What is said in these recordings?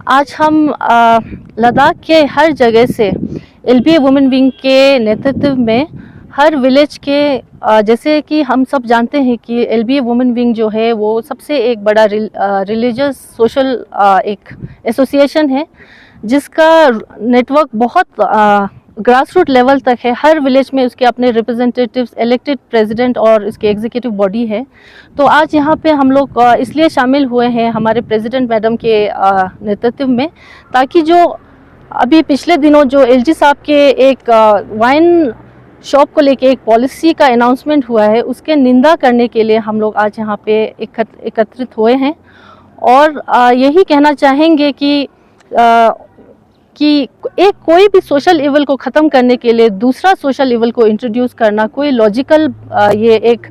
आज हम लद्दाख के हर जगह से एलबीए वुमेन विंग के नेतृत्व में हर विलेज के जैसे कि हम सब जानते हैं कि एलबीए वुमेन विंग जो है वो सबसे एक बड़ा रिलीजियस सोशल एक एसोसिएशन है जिसका नेटवर्क बहुत ग्रास रूट लेवल तक है। हर विलेज में उसके अपने रिप्रेजेंटेटिव्स, इलेक्टेड प्रेसिडेंट और इसके एग्जीक्यूटिव बॉडी है। तो आज यहाँ पे हम लोग इसलिए शामिल हुए हैं हमारे प्रेसिडेंट मैडम के नेतृत्व में, ताकि जो अभी पिछले दिनों जो एलजी साहब के एक वाइन शॉप को लेके एक पॉलिसी का अनाउंसमेंट हुआ है, उसके निंदा करने के लिए हम लोग आज यहाँ पे एकत्रित हुए हैं। और यही कहना चाहेंगे कि एक कोई भी सोशल इवल को ख़त्म करने के लिए दूसरा सोशल इवल को इंट्रोड्यूस करना कोई लॉजिकल ये एक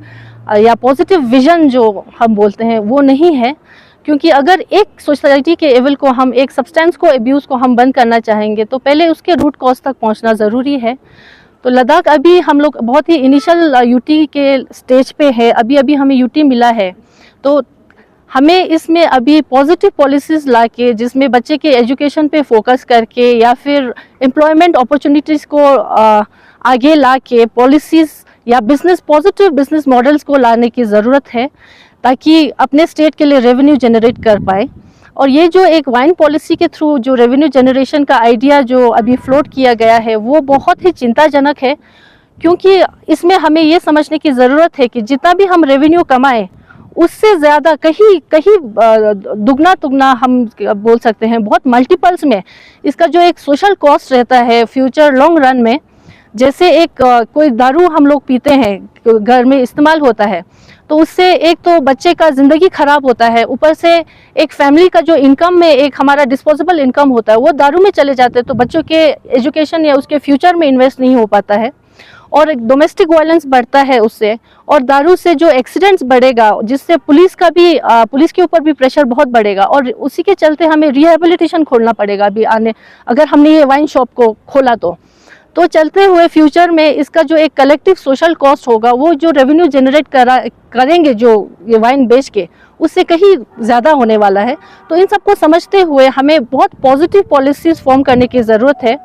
या पॉजिटिव विजन जो हम बोलते हैं वो नहीं है। क्योंकि अगर एक सोसाइटी के इवल को हम, एक सब्सटेंस को, एब्यूज़ को हम बंद करना चाहेंगे तो पहले उसके रूट कॉज तक पहुंचना ज़रूरी है। तो लद्दाख अभी हम लोग बहुत ही इनिशियल यूटी के स्टेज पे है, अभी हमें यूटी मिला है। तो हमें इसमें अभी पॉजिटिव पॉलिसीज़ लाके, जिसमें बच्चे के एजुकेशन पे फोकस करके या फिर एम्प्लॉयमेंट अपॉर्चुनिटीज़ को आगे लाके पॉलिसीज़ या पॉजिटिव बिजनेस मॉडल्स को लाने की ज़रूरत है, ताकि अपने स्टेट के लिए रेवेन्यू जनरेट कर पाए। और ये जो एक वाइन पॉलिसी के थ्रू जो रेवेन्यू जनरेशन का आइडिया जो अभी फ्लोट किया गया है वो बहुत ही चिंताजनक है। क्योंकि इसमें हमें ये समझने की ज़रूरत है कि जितना भी हम रेवेन्यू कमाएं उससे ज़्यादा कहीं दुगना तुगना हम बोल सकते हैं, बहुत मल्टीपल्स में इसका जो एक सोशल कॉस्ट रहता है फ्यूचर लॉन्ग रन में। जैसे एक कोई दारू हम लोग पीते हैं, घर में इस्तेमाल होता है, तो उससे एक तो बच्चे का ज़िंदगी ख़राब होता है, ऊपर से एक फैमिली का जो इनकम में एक हमारा डिस्पोजेबल इनकम होता है वो दारू में चले जाते हैं, तो बच्चों के एजुकेशन या उसके फ्यूचर में इन्वेस्ट नहीं हो पाता है। और एक डोमेस्टिक वायलेंस बढ़ता है उससे, और दारू से जो एक्सीडेंट्स बढ़ेगा जिससे पुलिस के ऊपर भी प्रेशर बहुत बढ़ेगा। और उसी के चलते हमें रिहेबिलिटेशन खोलना पड़ेगा अभी अगर हमने ये वाइन शॉप को खोला तो चलते हुए फ्यूचर में इसका जो एक कलेक्टिव सोशल कॉस्ट होगा, वो जो रेवेन्यू जनरेट करेंगे जो ये वाइन बेच के, उससे कहीं ज़्यादा होने वाला है। तो इन सबको समझते हुए हमें बहुत पॉजिटिव पॉलिसीज़ फॉर्म करने की ज़रूरत है।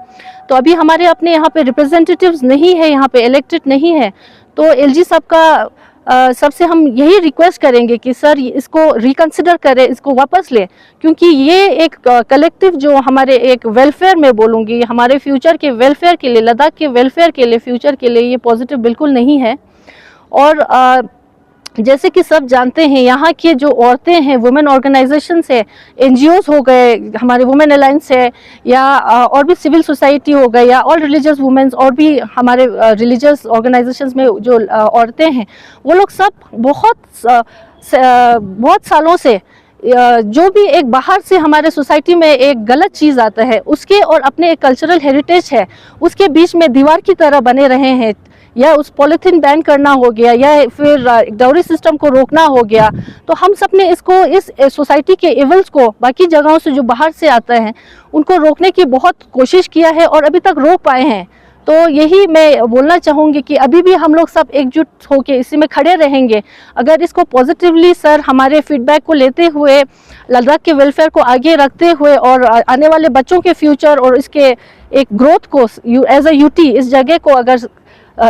तो अभी हमारे अपने यहाँ पे रिप्रेजेंटेटिव्स नहीं है, यहाँ पे इलेक्टेड नहीं है, तो एलजी साहब का सबसे हम यही रिक्वेस्ट करेंगे कि सर इसको रिकंसिडर करें, इसको वापस लें। क्योंकि ये एक कलेक्टिव जो हमारे एक वेलफेयर में बोलूँगी, हमारे फ्यूचर के वेलफेयर के लिए, लद्दाख के वेलफेयर के लिए, फ्यूचर के लिए ये पॉजिटिव बिल्कुल नहीं है। और जैसे कि सब जानते हैं यहाँ की जो औरतें हैं, वुमेन ऑर्गेनाइजेशंस है, एनजीओज हो गए, हमारे वुमेन अलायंस है, या और भी सिविल सोसाइटी हो गए, या ऑल रिलीजियस वुमेन्स, और भी हमारे रिलीजियस ऑर्गेनाइजेशंस में जो औरतें हैं, वो लोग सब बहुत सालों से जो भी एक बाहर से हमारे सोसाइटी में एक गलत चीज़ आता है उसके और अपने एक कल्चरल हेरिटेज है उसके बीच में दीवार की तरह बने रहे हैं। या उस पॉलिथीन बैन करना हो गया, या फिर डाउरी सिस्टम को रोकना हो गया। तो हम सब ने इसको, इस सोसाइटी के इवल्स को बाकी जगहों से जो बाहर से आता है उनको रोकने की बहुत कोशिश किया है और अभी तक रोक पाए हैं। तो यही मैं बोलना चाहूँगी कि अभी भी हम लोग सब एकजुट होकर इसी में खड़े रहेंगे। अगर इसको पॉजिटिवली सर हमारे फीडबैक को लेते हुए, लद्दाख के वेलफेयर को आगे रखते हुए और आने वाले बच्चों के फ्यूचर और इसके एक ग्रोथ को एज अ यूटी इस जगह को अगर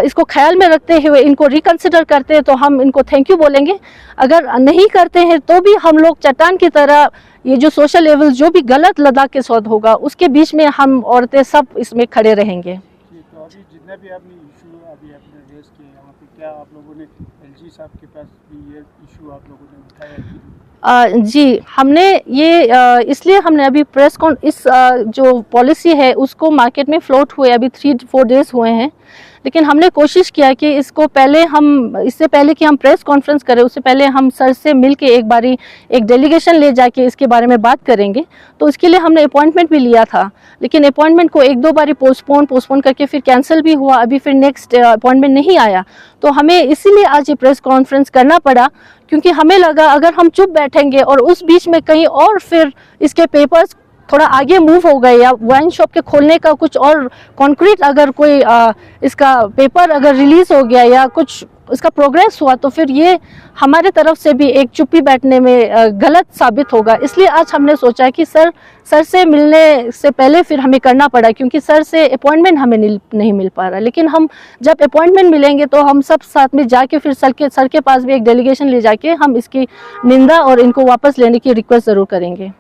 इसको ख्याल में रखते हुए इनको रिकंसिडर करते हैं तो हम इनको थैंक यू बोलेंगे। अगर नहीं करते हैं तो भी हम लोग चट्टान की तरह ये जो सोशल लेवल जो भी गलत लद्दाख के साथ होगा उसके बीच में हम औरतें सब इसमें खड़े रहेंगे। तो अभी जितने भी आपने इशू अभी आपने रेज किए यहाँ पे, क्या आप लोगों ने एलजी साहब के पास भी ये इशू आप लोगों ने उठाया? जी, हमने ये इसलिए हमने अभी इस जो पॉलिसी है उसको मार्केट में फ्लोट हुए अभी 3-4 डेज हुए हैं, लेकिन हमने कोशिश किया कि इससे पहले कि हम प्रेस कॉन्फ्रेंस करें उससे पहले हम सर से मिल के एक बारी एक डेलीगेशन ले जाके इसके बारे में बात करेंगे। तो इसके लिए हमने अपॉइंटमेंट भी लिया था, लेकिन अपॉइंटमेंट को 1-2 बारी पोस्टपोन करके फिर कैंसिल भी हुआ, अभी फिर नेक्स्ट अपॉइंटमेंट नहीं आया। तो हमें इसीलिए आज ये प्रेस कॉन्फ्रेंस करना पड़ा, क्योंकि हमें लगा अगर हम चुप बैठेंगे और उस बीच में कहीं और फिर इसके पेपर्स थोड़ा आगे मूव हो गए, या वाइन शॉप के खोलने का कुछ और कॉन्क्रीट अगर कोई इसका पेपर अगर रिलीज हो गया, या कुछ इसका प्रोग्रेस हुआ तो फिर ये हमारे तरफ से भी एक चुप्पी बैठने में गलत साबित होगा। इसलिए आज हमने सोचा कि सर से मिलने से पहले फिर हमें करना पड़ा, क्योंकि सर से अपॉइंटमेंट हमें नहीं मिल पा रहा। लेकिन हम जब अपॉइंटमेंट मिलेंगे तो हम सब साथ में जाके फिर सर के पास भी एक डेलीगेशन ले जाके हम इसकी निंदा और इनको वापस लेने की रिक्वेस्ट ज़रूर करेंगे।